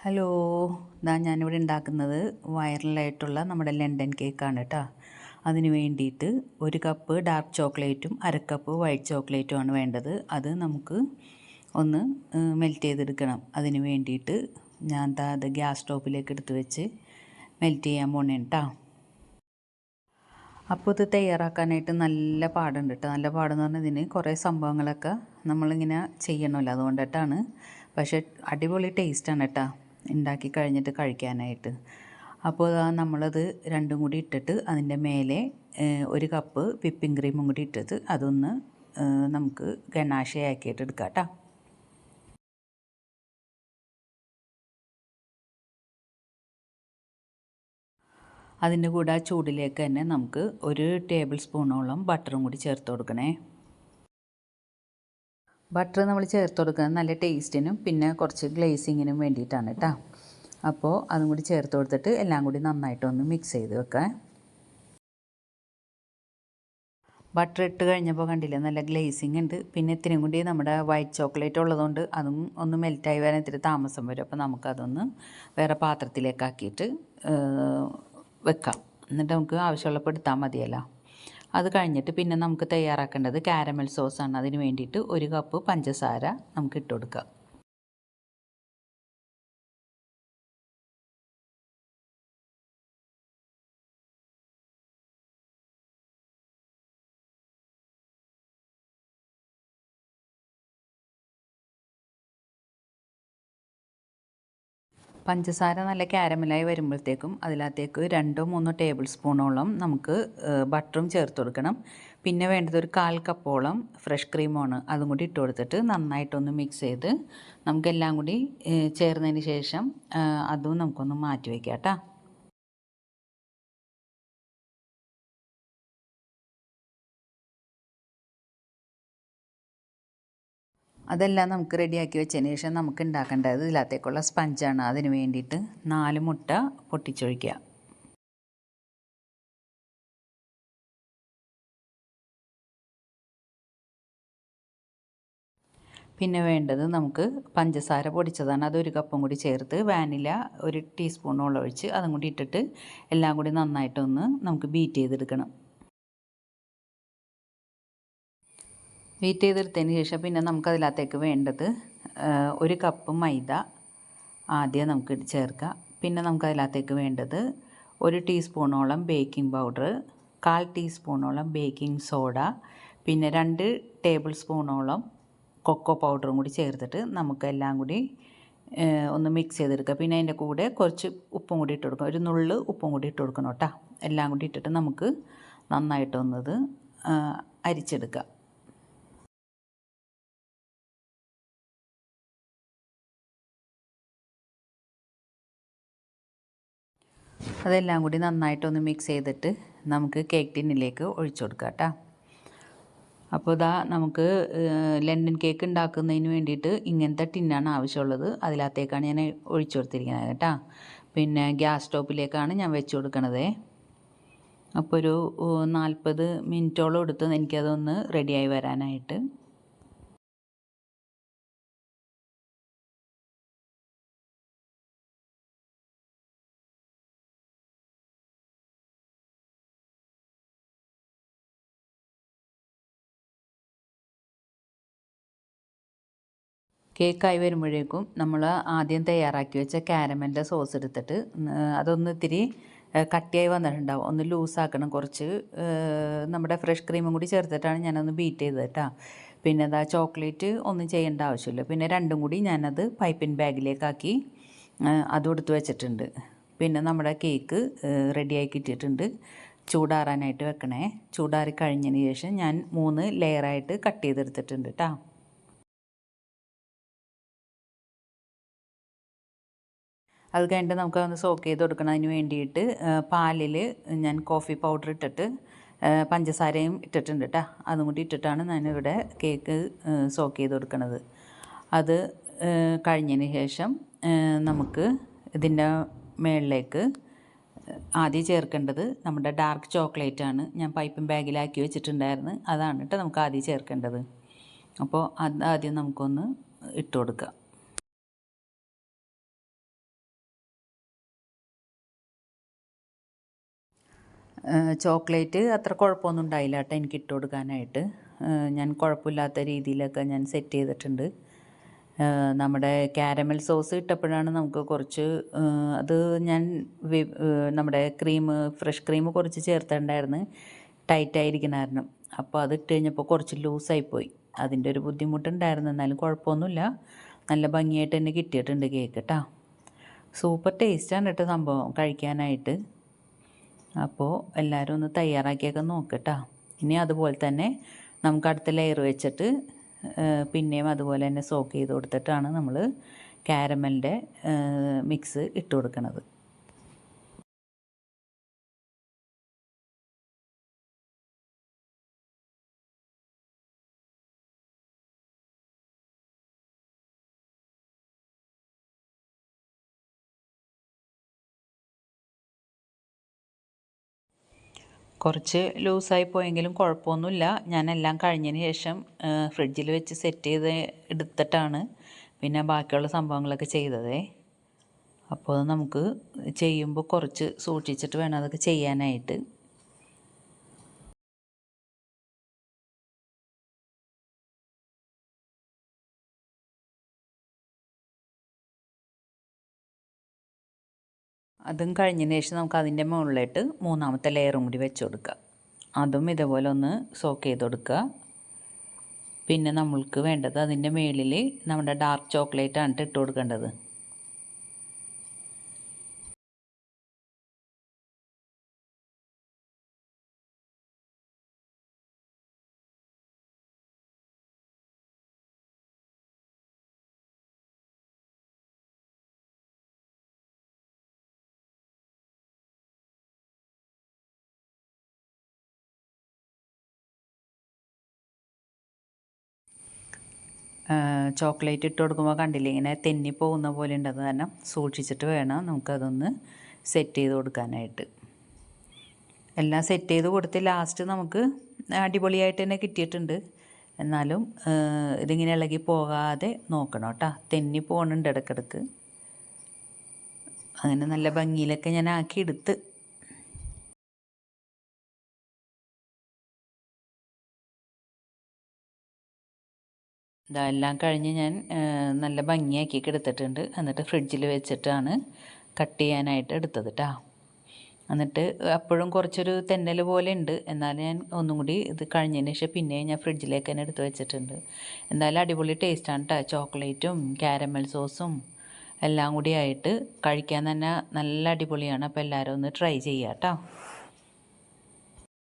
Hello, ഞാനിവിടെ ഉണ്ടാക്കുന്നത് വൈറലായിട്ടുള്ള നമ്മുടെ ലണ്ടൻ കേക്കാണ് കേട്ടോ. അതിന് വേണ്ടിയിട്ട് 1 കപ്പ് ഡാർക്ക് ചോക്ലേറ്റും 1/2 കപ്പ് വൈറ്റ് ചോക്ലേറ്റുമാണ് വേണ്ടത്. അത് നമുക്ക് ഒന്ന് മെൽറ്റ് ചെയ്തെടുക്കണം. അതിന് വേണ്ടിയിട്ട് ഞാൻ അത് ഗ്യാസ് സ്റ്റോപ്പിലേക്ക് എടുത്ത് വെച്ച് മെൽറ്റ് ചെയ്യാൻ പോണേ കേട്ടോ. അപ്പോൾ ഇത് തയ്യാറാക്കാനായിട്ട് നല്ല പാടുണ്ട് കേട്ടോ. നല്ല പാടെന്ന് പറഞ്ഞാൽ ഇതിന് കുറേ സംഭവങ്ങളൊക്കെ നമ്മളിങ്ങനെ ചെയ്യണമല്ലോ, അതുകൊണ്ടിട്ടാണ്. പക്ഷേ അടിപൊളി ടേസ്റ്റാണ് കേട്ടോ ഉണ്ടാക്കി കഴിഞ്ഞിട്ട് കഴിക്കാനായിട്ട്. അപ്പോൾ നമ്മളത് രണ്ടും കൂടി ഇട്ടിട്ട് അതിൻ്റെ മേലെ 1 കപ്പ് വിപ്പിംഗ് ക്രീമും കൂടി ഇട്ടിട്ട് അതൊന്ന് നമുക്ക് ഗനാശയാക്കിയിട്ട് എടുക്കാം കേട്ടോ. അതിൻ്റെ കൂടെ ആ ചൂടിലേക്ക് തന്നെ നമുക്ക് 1 ടേബിൾ സ്പൂണോളം ബട്ടറും കൂടി ചേർത്ത് കൊടുക്കണേ. ബട്ടർ നമ്മൾ ചേർത്ത് കൊടുക്കുന്നത് നല്ല ടേസ്റ്റിനും പിന്നെ കുറച്ച് ഗ്ലേസിങ്ങിനും വേണ്ടിയിട്ടാണ് കേട്ടോ. അപ്പോൾ അതും കൂടി ചേർത്ത് കൊടുത്തിട്ട് എല്ലാം കൂടി നന്നായിട്ടൊന്ന് മിക്സ് ചെയ്ത് വെക്കാം. ബട്ടർ ഇട്ട് കഴിഞ്ഞപ്പോൾ കണ്ടില്ലേ, നല്ല ഗ്ലേസിങ് ഉണ്ട്. പിന്നെ ഇത്തിരി കൂടി നമ്മുടെ വൈറ്റ് ചോക്ലേറ്റ് ഉള്ളതുകൊണ്ട് അതും ഒന്ന് മെൽറ്റായി വരാൻ ഇത്തിരി താമസം വരും. അപ്പോൾ നമുക്കതൊന്ന് വേറെ പാത്രത്തിലേക്കാക്കിയിട്ട് വെക്കാം. എന്നിട്ട് നമുക്ക് ആവശ്യമുള്ളപ്പോൾ എടുത്താൽ മതിയല്ലോ. അത് കഴിഞ്ഞിട്ട് പിന്നെ നമുക്ക് തയ്യാറാക്കേണ്ടത് കാരമൽ സോസാണ്. അതിന് വേണ്ടിയിട്ട് 1 കപ്പ് പഞ്ചസാര നമുക്ക് ഇട്ട് കൊടുക്കാം. പഞ്ചസാര നല്ല കാരമലായി വരുമ്പോഴത്തേക്കും അതിനകത്തേക്ക് 2-3 ടേബിൾ സ്പൂണോളം നമുക്ക് ബട്ടറും ചേർത്ത് കൊടുക്കണം. പിന്നെ വേണ്ടത് 1/4 കപ്പോളം ഫ്രഷ് ക്രീമാണ്. അതും കൂടി ഇട്ട് കൊടുത്തിട്ട് നന്നായിട്ടൊന്ന് മിക്സ് ചെയ്ത് നമുക്കെല്ലാം കൂടി ചേർന്നതിന് ശേഷം അതും നമുക്കൊന്ന് മാറ്റി വയ്ക്കാം കേട്ടോ. അതെല്ലാം നമുക്ക് റെഡിയാക്കി വെച്ചതിന് ശേഷം നമുക്ക് ഉണ്ടാക്കേണ്ടത് ഇതിനകത്തേക്കുള്ള സ്പഞ്ചാണ്. അതിന് വേണ്ടിയിട്ട് 4 മുട്ട പൊട്ടിച്ചൊഴിക്കുക. പിന്നെ വേണ്ടത് നമുക്ക് പഞ്ചസാര പൊടിച്ചതാണ്. അത് 1 കപ്പും കൂടി ചേർത്ത് വാനില 1 ടീസ്പൂണോളം ഒഴിച്ച് അതും കൂടി ഇട്ടിട്ട് എല്ലാം കൂടി നന്നായിട്ടൊന്ന് നമുക്ക് ബീറ്റ് ചെയ്തെടുക്കണം. ബീറ്റ് ചെയ്തെടുത്തതിന് ശേഷം പിന്നെ നമുക്കതിനകത്തേക്ക് വേണ്ടത് 1 കപ്പ് മൈദ ആദ്യം നമുക്ക് ചേർക്കാം. പിന്നെ നമുക്കതിനകത്തേക്ക് വേണ്ടത് 1 ടീസ്പൂണോളം ബേക്കിംഗ് പൗഡർ, 1/4 ടീസ്പൂണോളം ബേക്കിംഗ് സോഡ, പിന്നെ 2 ടേബിൾ സ്പൂണോളം കൊക്കോ പൗഡറും കൂടി ചേർത്തിട്ട് നമുക്കെല്ലാം കൂടി ഒന്ന് മിക്സ് ചെയ്തെടുക്കുക. പിന്നെ അതിൻ്റെ കൂടെ കുറച്ച് ഉപ്പും കൂടി ഇട്ട് കൊടുക്കണം. 1 നുള്ള് ഉപ്പും കൂടി ഇട്ട് കൊടുക്കണം കേട്ടോ. എല്ലാം കൂടി ഇട്ടിട്ട് നമുക്ക് നന്നായിട്ടൊന്നത് അരിച്ചെടുക്കാം. അതെല്ലാം കൂടി നന്നായിട്ടൊന്ന് മിക്സ് ചെയ്തിട്ട് നമുക്ക് കേക്ക് ടിന്നിലേക്ക് ഒഴിച്ചു കൊടുക്കാം കേട്ടോ. അപ്പോൾ നമുക്ക് ലണ്ടൻ കേക്ക് ഉണ്ടാക്കുന്നതിന് വേണ്ടിയിട്ട് ഇങ്ങനത്തെ ടിന്നാണ് ആവശ്യമുള്ളത്. അതിനകത്തേക്കാണ് ഞാൻ ഒഴിച്ചു കൊടുത്തിരിക്കുന്നത് കേട്ടോ. പിന്നെ ഗ്യാസ് സ്റ്റോപ്പിലേക്കാണ് ഞാൻ വെച്ച് കൊടുക്കണത്. അപ്പോൾ ഒരു 40 മിനിറ്റോളം എടുത്ത് എനിക്കതൊന്ന് റെഡിയായി വരാനായിട്ട്. കേക്കായി വരുമ്പോഴേക്കും നമ്മൾ ആദ്യം തയ്യാറാക്കി വെച്ച കാരമലിൻ്റെ സോസ് എടുത്തിട്ട് അതൊന്ന് ഇത്തിരി കട്ടിയായി വന്നിട്ടുണ്ടാവും. ഒന്ന് ലൂസാക്കണം. കുറച്ച് നമ്മുടെ ഫ്രഷ് ക്രീമും കൂടി ചേർത്തിട്ടാണ് ഞാനൊന്ന് ബീറ്റ് ചെയ്തത് കേട്ടോ. പിന്നെ ചോക്ലേറ്റ് ഒന്നും ചെയ്യേണ്ട ആവശ്യമില്ല. പിന്നെ രണ്ടും കൂടി ഞാനത് പൈപ്പിംഗ് ബാഗിലേക്കാക്കി അതും എടുത്ത് വെച്ചിട്ടുണ്ട്. പിന്നെ നമ്മുടെ കേക്ക് റെഡിയായി കിട്ടിയിട്ടുണ്ട്. ചൂടാറാനായിട്ട് വെക്കണേ. ചൂടാറി കഴിഞ്ഞതിന് ശേഷം ഞാൻ 3 ലെയറായിട്ട് കട്ട് ചെയ്തെടുത്തിട്ടുണ്ട് കേട്ടോ. അത് കഴിഞ്ഞിട്ട് നമുക്കതൊന്ന് സോക്ക് ചെയ്ത് കൊടുക്കണം. അതിന് വേണ്ടിയിട്ട് പാലിൽ ഞാൻ കോഫി പൗഡർ ഇട്ടിട്ട് പഞ്ചസാരയും ഇട്ടിട്ടുണ്ട് കേട്ടോ. അതും കൂടി ഇട്ടിട്ടാണ് ഞാനിവിടെ കേക്ക് സോക്ക് ചെയ്ത് കൊടുക്കുന്നത്. അത് കഴിഞ്ഞതിന് ശേഷം നമുക്ക് ഇതിൻ്റെ മുകളിലേക്ക് ആദ്യം ചേർക്കേണ്ടത് നമ്മുടെ ഡാർക്ക് ചോക്ലേറ്റാണ്. ഞാൻ പൈപ്പിംഗ് ബാഗിലാക്കി വെച്ചിട്ടുണ്ടായിരുന്നു. അതാണ് കേട്ടോ നമുക്ക് ആദ്യം ചേർക്കേണ്ടത്. അപ്പോൾ അത് ആദ്യം നമുക്കൊന്ന് ഇട്ട് കൊടുക്കാം. ചോക്ലേറ്റ് അത്ര കുഴപ്പമൊന്നും ഉണ്ടായില്ല കേട്ടോ എനിക്ക് ഇട്ട് കൊടുക്കാനായിട്ട്. ഞാൻ കുഴപ്പമില്ലാത്ത രീതിയിലൊക്കെ ഞാൻ സെറ്റ് ചെയ്തിട്ടുണ്ട്. നമ്മുടെ കാരമൽ സോസ് ഇട്ടപ്പോഴാണ് നമുക്ക് കുറച്ച് അത് ഞാൻ നമ്മുടെ ഫ്രഷ് ക്രീം കുറച്ച് ചേർത്തിട്ടുണ്ടായിരുന്നു, ടൈറ്റായിരിക്കണമായിരുന്നു. അപ്പോൾ അത് ഇട്ട് കഴിഞ്ഞപ്പോൾ കുറച്ച് ലൂസായിപ്പോയി. അതിൻ്റെ ഒരു ബുദ്ധിമുട്ടുണ്ടായിരുന്നു. എന്നാലും കുഴപ്പമൊന്നുമില്ല, നല്ല ഭംഗിയായിട്ട് തന്നെ കിട്ടിയിട്ടുണ്ട് കേക്ക് കേട്ടോ. സൂപ്പർ ടേസ്റ്റാണ് കേട്ടോ സംഭവം കഴിക്കാനായിട്ട്. അപ്പോൾ എല്ലാവരും ഒന്ന് തയ്യാറാക്കിയൊക്കെ നോക്കട്ടോ. ഇനി അതുപോലെ തന്നെ നമുക്ക് അടുത്ത ലെയർ വെച്ചിട്ട് പിന്നെയും അതുപോലെ തന്നെ സോക്ക് ചെയ്ത് കൊടുത്തിട്ടാണ് നമ്മൾ കാരമലിൻ്റെ മിക്സ് ഇട്ട് കൊടുക്കുന്നത്. കുറച്ച് ലൂസായി പോയെങ്കിലും കുഴപ്പമൊന്നുമില്ല. ഞാനെല്ലാം കഴിഞ്ഞതിന് ശേഷം ഫ്രിഡ്ജിൽ വെച്ച് സെറ്റ് ചെയ്ത് എടുത്തിട്ടാണ് പിന്നെ ബാക്കിയുള്ള സംഭവങ്ങളൊക്കെ ചെയ്തതേ. അപ്പോൾ നമുക്ക് ചെയ്യുമ്പോൾ കുറച്ച് സൂക്ഷിച്ചിട്ട് വേണം അതൊക്കെ ചെയ്യാനായിട്ട്. അതും കഴിഞ്ഞതിന് ശേഷം നമുക്ക് അതിൻ്റെ മുകളിലായിട്ട് മൂന്നാമത്തെ ലെയറും കൂടി വെച്ച് കൊടുക്കുക. അതും ഇതേപോലെ ഒന്ന് സോക്ക് ചെയ്ത് കൊടുക്കുക. പിന്നെ നമ്മൾക്ക് വേണ്ടത് അതിൻ്റെ മുകളിൽ നമ്മുടെ ഡാർക്ക് ചോക്ലേറ്റാണ് ഇട്ട് കൊടുക്കേണ്ടത്. ചോക്ലേറ്റ് ഇട്ട് കൊടുക്കുമ്പോൾ കണ്ടില്ലേ ഇങ്ങനെ തെന്നി പോകുന്ന പോലെ ഉണ്ട്. അത് കാരണം സൂക്ഷിച്ചിട്ട് വേണം നമുക്കതൊന്ന് സെറ്റ് ചെയ്ത് കൊടുക്കാനായിട്ട്. എല്ലാം സെറ്റ് ചെയ്ത് കൊടുത്ത് ലാസ്റ്റ് നമുക്ക് അടിപൊളിയായിട്ട് തന്നെ കിട്ടിയിട്ടുണ്ട്. എന്നാലും ഇതിങ്ങനെ ഇളകി പോകാതെ നോക്കണം കേട്ടോ. തെന്നി പോകുന്നുണ്ട് ഇടയ്ക്കിടയ്ക്ക്. അങ്ങനെ നല്ല ഭംഗിയിലൊക്കെ ഞാൻ ആക്കി എടുത്ത്. ഇതെല്ലാം കഴിഞ്ഞ് ഞാൻ നല്ല ഭംഗിയാക്കി എടുത്തിട്ടുണ്ട്. എന്നിട്ട് ഫ്രിഡ്ജിൽ വെച്ചിട്ടാണ് കട്ട് ചെയ്യാനായിട്ട് എടുത്തത് കേട്ടോ. എന്നിട്ട് അപ്പോഴും കുറച്ചൊരു തെന്നൽ പോലെ ഉണ്ട്. എന്നാലും ഞാൻ ഒന്നും കൂടി ഇത് കഴിഞ്ഞതിന് ശേഷം പിന്നെ ഞാൻ ഫ്രിഡ്ജിലേക്ക് തന്നെ എടുത്ത് വെച്ചിട്ടുണ്ട്. എന്തായാലും അടിപൊളി ടേസ്റ്റാണ് കേട്ടോ. ചോക്ലേറ്റും കാരമൽ സോസും എല്ലാം കൂടി ആയിട്ട് കഴിക്കാൻ തന്നെ നല്ല അടിപൊളിയാണ്. അപ്പോൾ എല്ലാവരും ഒന്ന് ട്രൈ ചെയ്യാം കേട്ടോ.